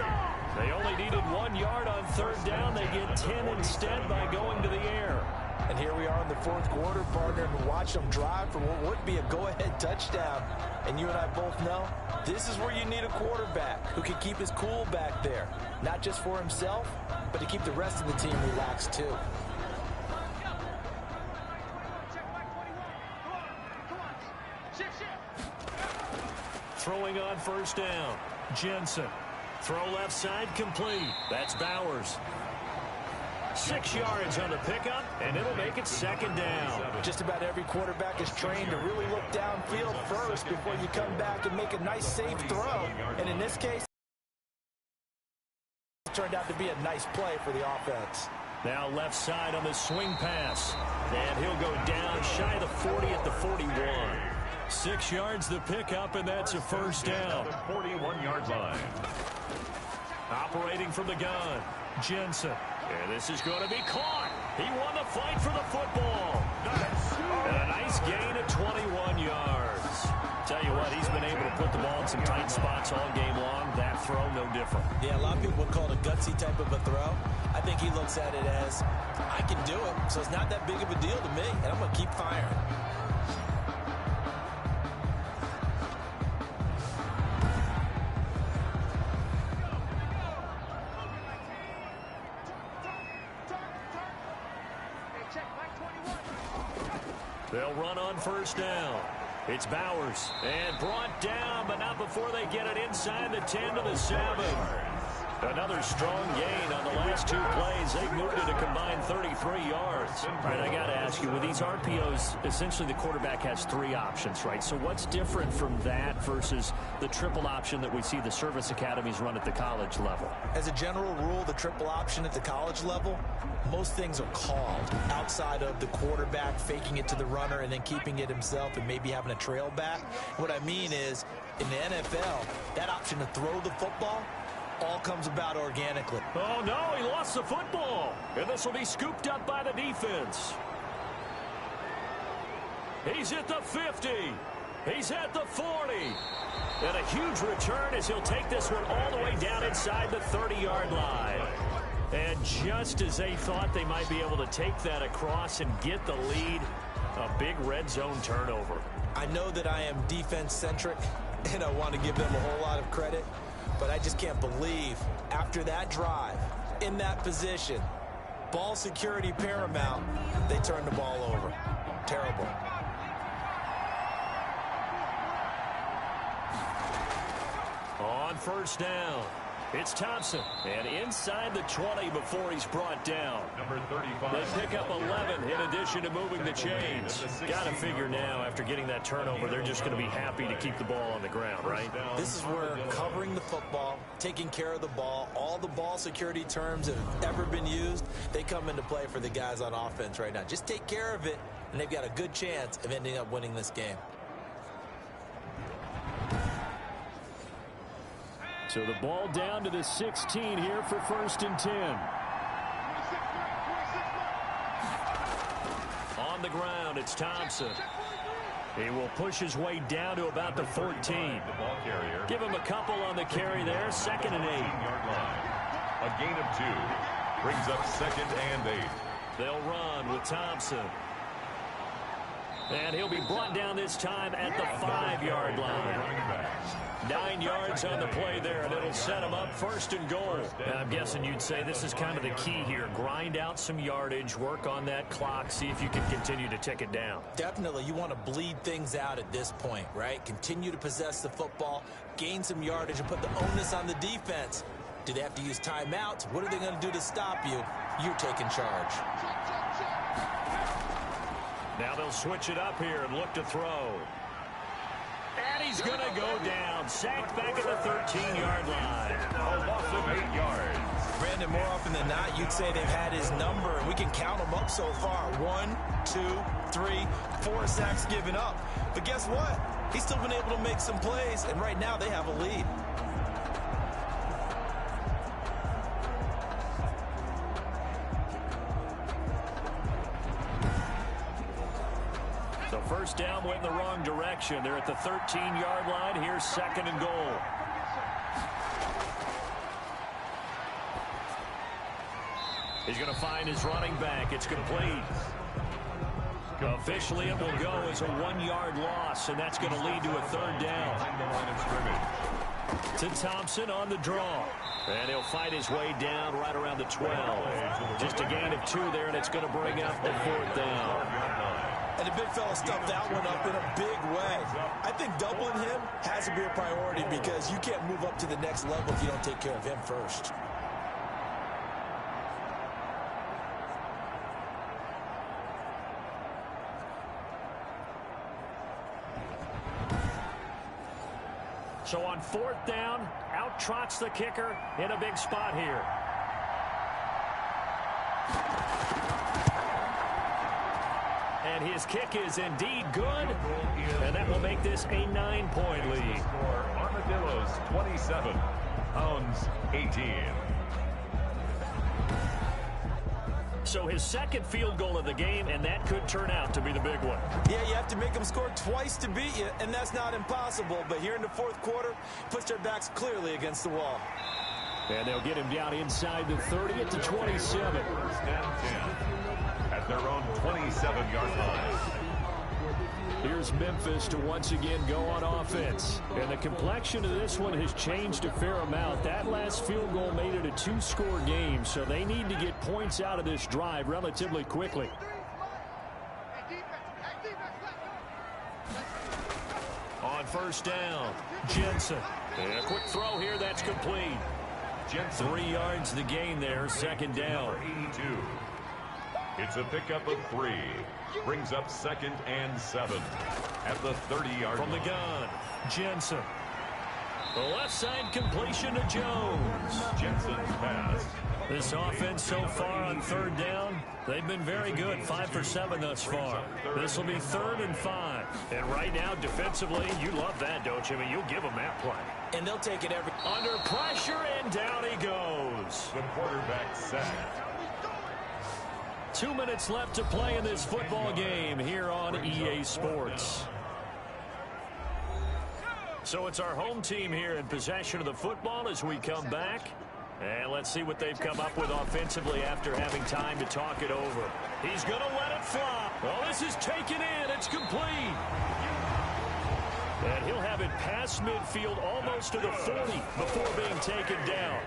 They only needed 1 yard on 3rd down. They get 10 instead by going to the air. And here we are in the 4th quarter, partner, and watch them drive for what would be a go-ahead touchdown. And you and I both know this is where you need a quarterback who can keep his cool back there. Not just for himself, but to keep the rest of the team relaxed too. Throwing on 1st down, Jensen. Throw left side, complete. That's Bowers. 6 yards on the pickup, and it'll make it 2nd down. Just about every quarterback is trained to really look downfield first before you come back and make a nice, safe throw. And in this case, it turned out to be a nice play for the offense. Now left side on the swing pass. And he'll go down shy of the 40 at the 41. 6 yards the pickup, and that's a 1st down. 41-yard line. Operating from the gun, Jensen. And this is going to be caught. He won the fight for the football. And a nice gain of 21 yards. Tell you what, he's been able to put the ball in some tight spots all game long. That throw, no different. Yeah, a lot of people would call it a gutsy type of a throw. I think he looks at it as, I can do it, so it's not that big of a deal to me, and I'm going to keep firing. They'll run on 1st down. It's Bowers. And brought down, but not before they get it inside the 10 to the 7. Another strong gain on the last 2 plays. They've moved it a combined 33 yards. Right, I got to ask you, with these RPOs, essentially the quarterback has 3 options, right? So what's different from that versus the triple option that we see the service academies run at the college level? As a general rule, the triple option at the college level, most things are called outside of the quarterback faking it to the runner and then keeping it himself and maybe having a trail back. What I mean is, in the NFL, that option to throw the football all comes about organically. Oh, no, he lost the football. And this will be scooped up by the defense. He's at the 50. He's at the 40. And a huge return as he'll take this one all the way down inside the 30-yard line. And just as they thought they might be able to take that across and get the lead, a big red zone turnover. I know that I am defense-centric, and I want to give them a whole lot of credit, but I just can't believe after that drive, in that position, ball security paramount, they turned the ball over. Terrible. On first down, it's Thompson. And inside the 20 before he's brought down. Number 35. They pick up 11 in addition to moving the chains. Got to figure now, after getting that turnover, they're just going to be happy to keep the ball on the ground, right? This is where covering the football, taking care of the ball, all the ball security terms that have ever been used, they come into play for the guys on offense right now. Just take care of it, and they've got a good chance of ending up winning this game. So the ball down to the 16 here for 1st and 10. On the ground, it's Thompson. He will push his way down to about the 14. Give him a couple on the carry there. 2nd and 8. A gain of 2. Brings up 2nd and 8. They'll run with Thompson. And he'll be brought down this time at the 5-yard line. 9 yards on the play there, and it'll set him up 1st and goal. And I'm guessing you'd say this is kind of the key here. Grind out some yardage, work on that clock, see if you can continue to tick it down. Definitely, you want to bleed things out at this point, right? Continue to possess the football, gain some yardage, and put the onus on the defense. Do they have to use timeouts? What are they going to do to stop you? You're taking charge. Now they'll switch it up here and look to throw. And he's going to go down. Sacked back at the 13-yard line. A loss of 8 yards. Brandon, more often than not, you'd say they've had his number, and we can count them up so far. 1, 2, 3, 4 sacks given up. But guess what? He's still been able to make some plays, and right now they have a lead. So first down went in the wrong direction. They're at the 13-yard line. Here's 2nd and goal. He's going to find his running back. It's complete. Officially, it will go as a 1-yard loss, and that's going to lead to a 3rd down. To Thompson on the draw. And he'll fight his way down right around the 12. Just a gain of 2 there, and it's going to bring up the 4th down. And the big fella stuffed that one up in a big way. I think doubling him has to be a priority because you can't move up to the next level if you don't take care of him first. So on 4th down, out trots the kicker in a big spot here. And his kick is indeed good, and that will make this a 9-point lead. Armadillos 27, Hounds 18. So his 2nd field goal of the game, and that could turn out to be the big one. Yeah, you have to make them score twice to beat you, and that's not impossible. But here in the 4th quarter, puts their backs clearly against the wall. And they'll get him down inside the 30 at the 27. 1st and 10 at their own 27-yard line. Here's Memphis to once again go on offense. And the complexion of this one has changed a fair amount. That last field goal made it a 2-score game, so they need to get points out of this drive relatively quickly. On 1st down, Jensen. And a quick throw here, that's complete. Jensen. 3 yards to gain there, second down. Number 82. It's a pickup of 3. Brings up 2nd and 7 at the 30-yard line. From the gun, Jensen. The left side completion to Jones. Jensen's pass. This offense so far on 3rd down, they've been very good, 5 for 7 thus far. This will be 3rd and 5. And right now, defensively, you love that, don't you? I mean, you'll give them that play. And they'll take it every... Under pressure, and down he goes. The quarterback sacked. 2 minutes left to play in this football game here on EA Sports. So it's our home team here in possession of the football as we come back. And let's see what they've come up with offensively after having time to talk it over. He's going to let it fly. Well, this is taken in. It's complete. And he'll have it past midfield almost to the 40 before being taken down.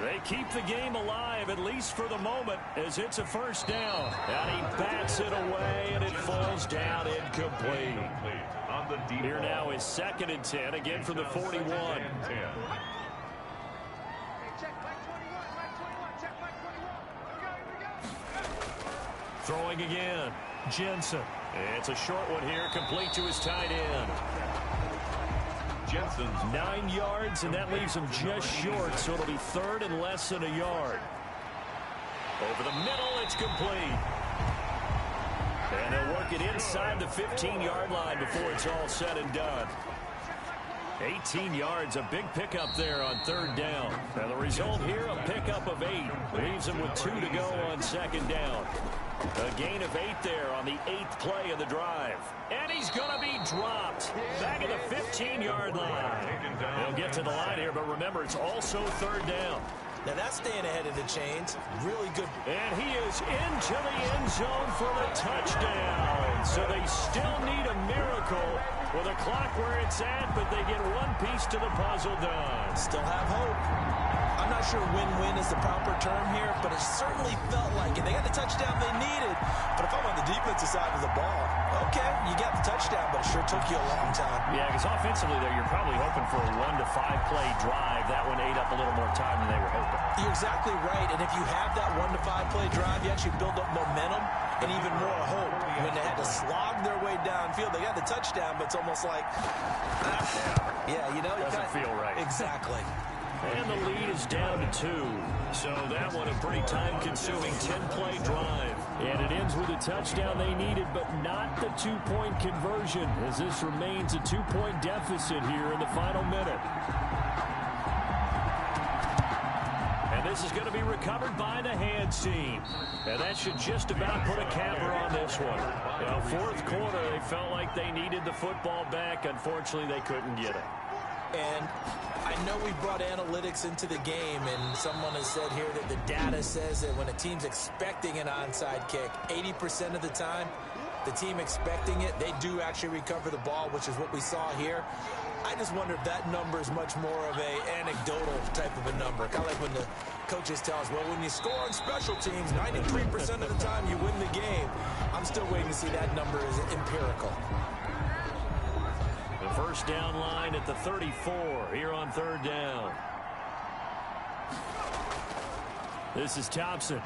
They keep the game alive, at least for the moment, as it's a 1st down. And he bats it away, and it falls down incomplete. Here now is 2nd and 10, again from the 41. Throwing again, Jensen. It's a short one here, complete to his tight end. Jensen's 9 yards, and that leaves him just short, so it'll be 3rd and less than a yard. Over the middle, it's complete. And they'll work it inside the 15-yard line before it's all said and done. 18 yards, a big pickup there on 3rd down. Now the result here, a pickup of 8. Leaves him with 2 to go on 2nd down. A gain of 8 there on the 8th play of the drive. And he's going to be dropped. Back at the 15-yard line. He'll get to the line here, but remember, it's also 3rd down. Now that's staying ahead of the chains. Really good. And he is into the end zone for the touchdown. So they still need a miracle with a clock where it's at, but they get one piece to the puzzle done. Still have hope. I'm not sure win-win is the proper term here, but it certainly felt like it. They got the touchdown they needed, but if I'm on the defensive side of the ball, okay, you got the touchdown, but it sure took you a long time. Yeah, because offensively there, you're probably hoping for a 1 to 5 play drive. That one ate up a little more time than they were hoping. You're exactly right, and if you have that 1 to 5 play drive, you actually build up momentum and even more hope. When they had to slog their way downfield, they got the touchdown, but it's almost like, yeah, you know, doesn't feel right. Exactly. And the lead is down to 2. So that one a pretty time-consuming 10-play drive. And it ends with a touchdown they needed, but not the 2-point conversion, as this remains a 2-point deficit here in the final minute. And this is going to be recovered by the hands team. And that should just about put a capper on this one. Well, 4th quarter, they felt like they needed the football back. Unfortunately, they couldn't get it. And I know we brought analytics into the game, and someone has said here that the data says that when a team's expecting an onside kick, 80% of the time, the team expecting it, they do actually recover the ball, which is what we saw here. I just wonder if that number is much more of a anecdotal type of a number. Kind of like when the coaches tell us, well, when you score on special teams, 93% of the time you win the game. I'm still waiting to see that number is empirical. The 1st down line at the 34 here on 3rd down. This is Thompson.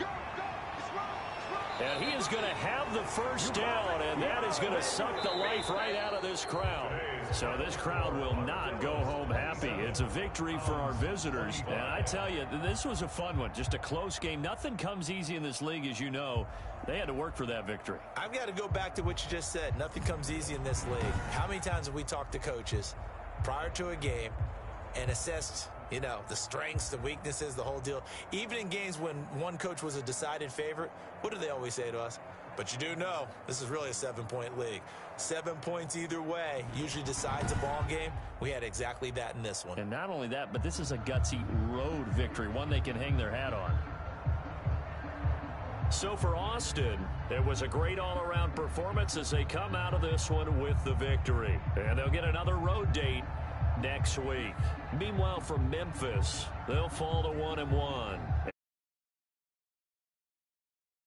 And he is going to have the 1st down, and that is going to suck the life right out of this crowd. So this crowd will not go home happy. It's a victory for our visitors. And I tell you, this was a fun one. Just a close game. Nothing comes easy in this league, as you know. They had to work for that victory. I've got to go back to what you just said. Nothing comes easy in this league. How many times have we talked to coaches prior to a game and assessed, you know, the strengths, the weaknesses, the whole deal? Even in games when one coach was a decided favorite, what do they always say to us? But you do know this is really a 7-point league. 7 points either way usually decides a ball game. We had exactly that in this one. And not only that, but this is a gutsy road victory, one they can hang their hat on. So for Austin, it was a great all-around performance as they come out of this one with the victory. And they'll get another road date next week. Meanwhile, from Memphis, they'll fall to 1-1.